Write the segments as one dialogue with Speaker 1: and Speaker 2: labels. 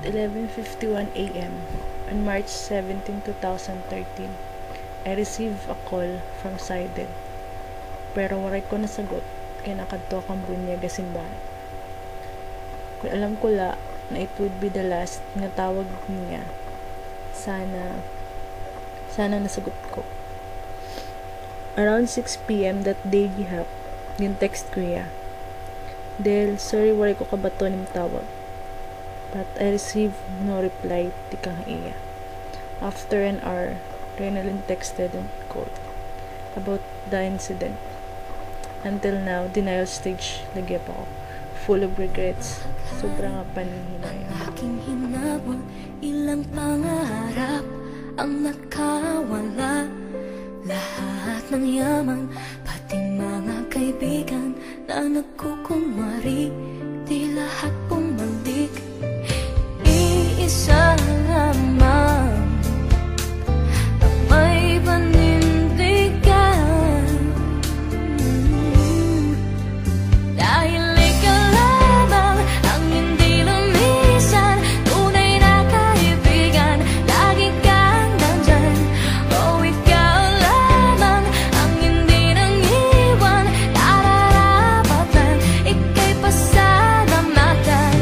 Speaker 1: around 11:51 a.m. on March 17, 2013, I received a call from Sidel. Pero waray ko nasagot, kaya nakadto akang bunyag simbahan. Kung alam ko la na it would be the last nga tawag niya, sana nasagot ko. Around 6 p.m. that day gihap, din text ko niya. Del, sorry waray ko kabato ning tawag. But I received no reply ti kang iya. After an hour, Renalyn texted and called about the incident. Until now, denial stage lagi pa ako. Full of regrets. Sobrang paninhinaya.
Speaker 2: Aking hinabol, ilang pangarap ang nakawala. Lahat ng yaman, pati mga kaibigan na nagkukunwari, di lahat bumalik. Iisa lamang ang may panindigan, dahil ikaw lamang ang hindi lumisan. Tunay na kaibigan, lagi kang nandyan. Oh, ikaw lamang ang hindi nangiwan. Nararapatan, ika'y pasalamatan.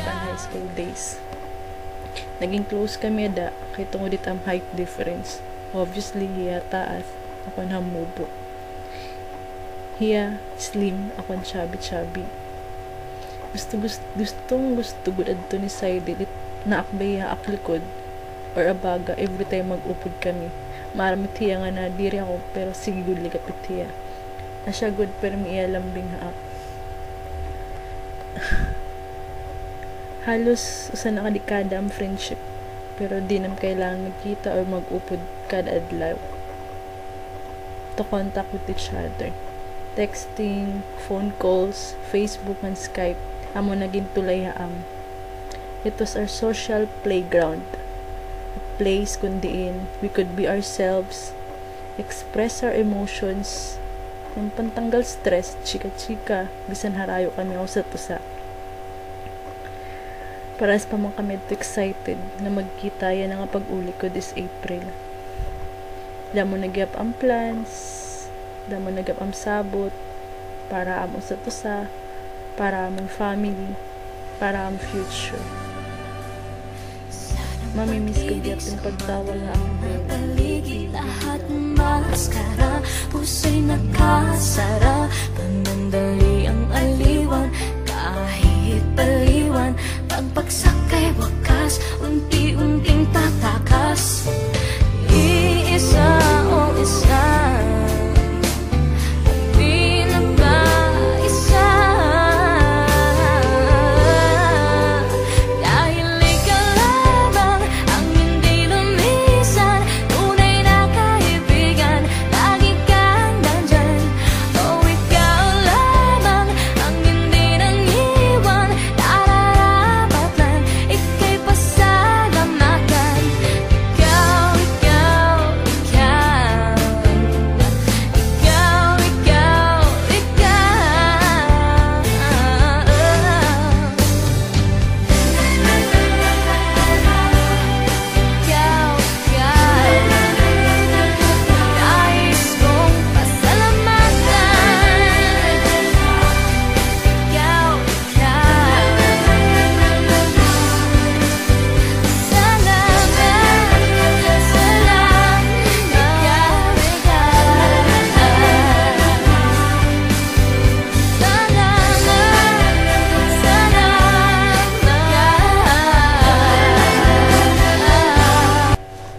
Speaker 1: High school days. Naging close kami da, kay tungod dit ang height difference. Obviously, hiya taas, ako namubo. Hiya slim, ako chubby. Gusto gud adto ni Sidel na akbay aklikod or abaga every time mag-upod kami. Maramit hiya nga na diri ako, pero sige gud ligapit hiya. Asya good pero miya lambing haak. Halos usa na kadekada ang friendship, pero di nam kailangan magkita or mag-upod kada adlaw to contact with each other. Texting, phone calls, Facebook and Skype, amo naging tulay haam. It was our social playground, a place kundiin we could be ourselves, express our emotions, yung pantanggal stress, chika-chika, bisan harayo kami usat-usa. Paras pa man kami excited na magkita yan nga pag-uli ko this April. Damo nagyap ang plans, damo nagyap ang sabot, para amo sa tusa, para among family, para among future. Mamimiss ko gyap yung pagtawag na akong
Speaker 2: paligid, lahat maskara, puso'y nakasara, panandali ang aliwan, kahit paliwan, pagsakay wakas, unti-unting tatakas. Iisa o isa, pinagkaisa, dahil ikaw lamang ang hindi lumisan. Tunay na kaibigan, lagi kang nandyan. Oh, ikaw lamang ang hindi nangiwan. Ika'y pasalamatan. Ikaw, ikaw, ikaw. Ikaw, ikaw, ikaw. Ikaw, ikaw. Nais kong pasalamatan. Ikaw, ikaw.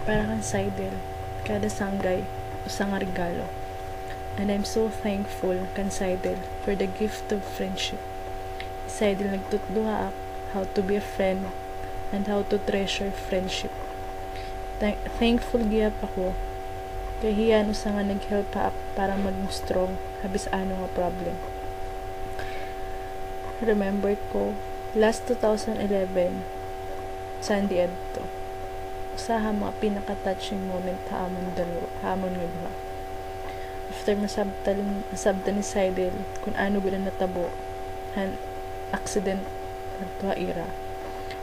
Speaker 1: para kang Sidel, kada sanggay, usang regalo. And I'm so thankful kan Sidel for the gift of friendship. Sidel nagtutduha how to be a friend and how to treasure friendship. Thankful gyap ako kay hiyan usa nga nag-help up para maging strong habis ano nga problem. Remember ko last 2011 Sunday adto, usaha mga pinaka-touching moment hamon nga duha. after masabtan ni Seidel kung ano gula natabo han accident adto ira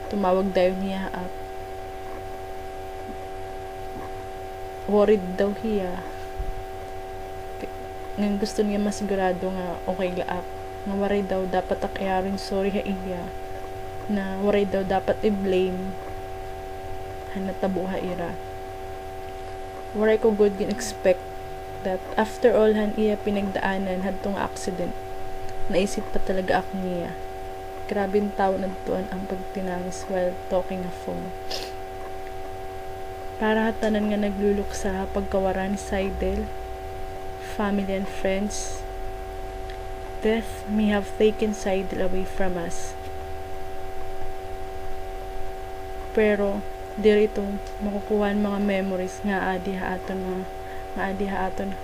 Speaker 1: tumawag dayon niya at worried daw hiya nga gusto niya masigurado nga okay laak nga waray daw dapat akyarin sorry ha iya na waray daw dapat i-blame han natabo ha ira waray ko good gin expect that after all han iya pinagdaanan hadtong accident naisip pa talaga ako niya grabing tao nagtuan ang pagtinangis while talking a phone para hatanan nga naglulok sa pagkawara ni Seidel family and friends death may have taken Seidel away from us pero dirito makukuha mga memories nga adi ha aton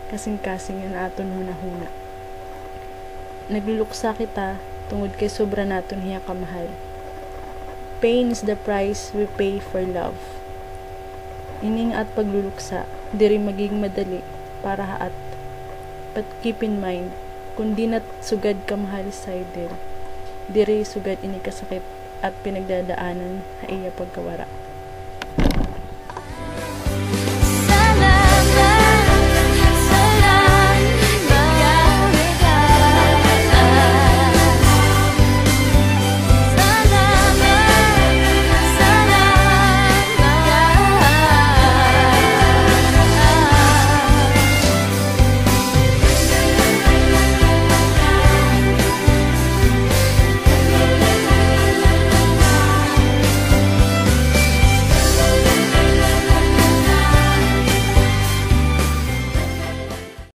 Speaker 1: kasing-kasing nga aton hunahuna nagluluksa kita tungod kay sobra naton hiya kamahal pain is the price we pay for love ining at pagluluksa diri maging madali para haat but keep in mind kung di nat sugad kamahal Seidel diri sugad ini kasakit at pinagdadaanan ha iya pagkawara